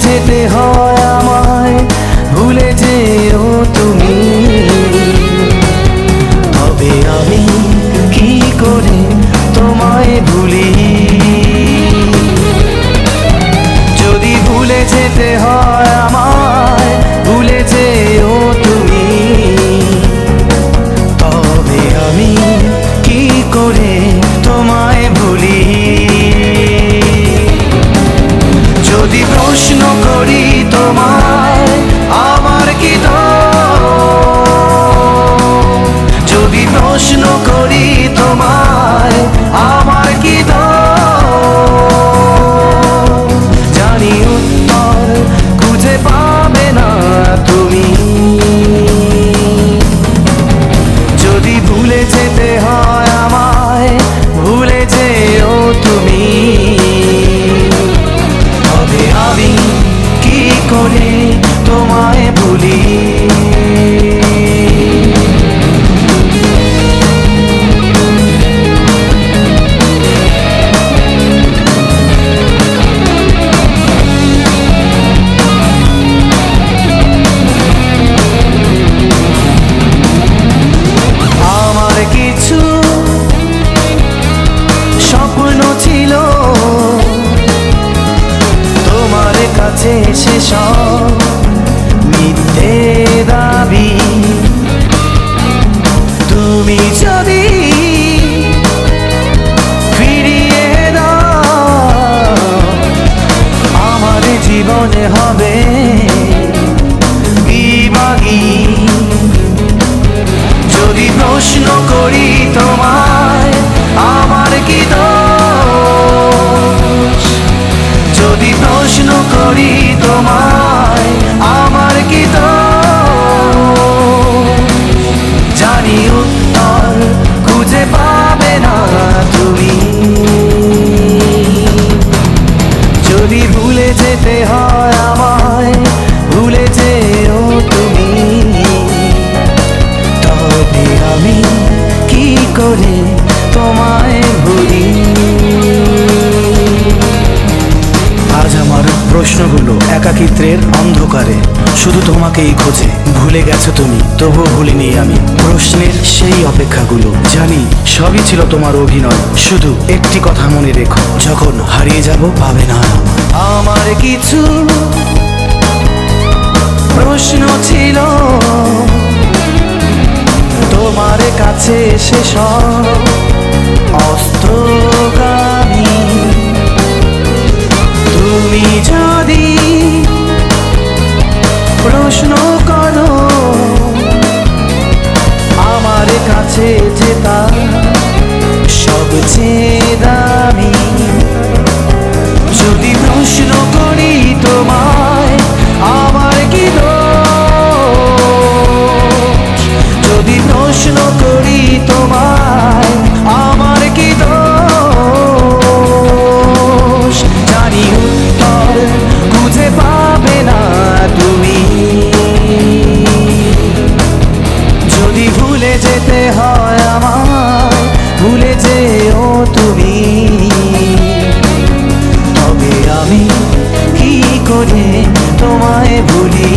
যেতে হয় আমায়, ভুলে যেও তুমি। তবে আমি কি করে তোমায় ভুলি? যদি ভুলে যেতে হয় আমায়, ভুলে যেও তুমি। তবে আমি কি করে তোমায় ভুলি? যদি প্রশ্ন করি তোমায়, আমার কি দোষ? যদি প্রশ্ন করি তোমায়, আমার কি দোষ? জানি উত্তর খুঁজে পাবে না তুমি। যদি ভুলে যেতে হয় আমায়, ভুলে যেও তুমি। তবে আমি কি করে তোমায় ভুলি? আমার কিছু স্বপ্ন ছিল তোমার কাছে, সেসব মিথ্যে দাবি। তুমি যদি ফিরিয়ে দাও, আমার জীবনে হবে বিভাগী। যদি প্রশ্ন করি তোমায়, আমার কি দোষ? যদি প্রশ্ন করি তোমায়, আমার কি দোষ? জানি উত্তর খুঁজে পাবে না তুমি। যদি ভুলে যেতে হয় আমায়, ভুলে যেও তুমি। তবে আমি কি করে তোমায় ভুলি? আজ আমার প্রশ্নগুলো একাকিত্বের অন্ধকারে শুধু তোমাকেই খোঁজে। ভুলে গেছো তুমি, তবুও ভুলিনি আমি প্রশ্নের সেই অপেক্ষাগুলো। জানি সবই ছিল তোমার অভিনয়, শুধু একটি কথা মনে রেখো, যখন হারিয়ে যাব পাবে না আমার কিছু প্রশ্ন ছিল তোমার কাছে, সেসব অস্ত্রগামী। তুমি যদি প্রশ্ন করো, আমার কাছে যেটা সবচেয়ে দামি। যদি প্রশ্ন করি তোমায়, আমার কি দোষ? যদি প্রশ্ন করি তোমায়, আমার কি দোষ? জানি উত্তর খুঁজে পাবে না তুমি। যদি ভুলে যেতে হয় আমায়, ভুলে যেও তুমি। তবে আমি কি করে তোমায় ভুলি?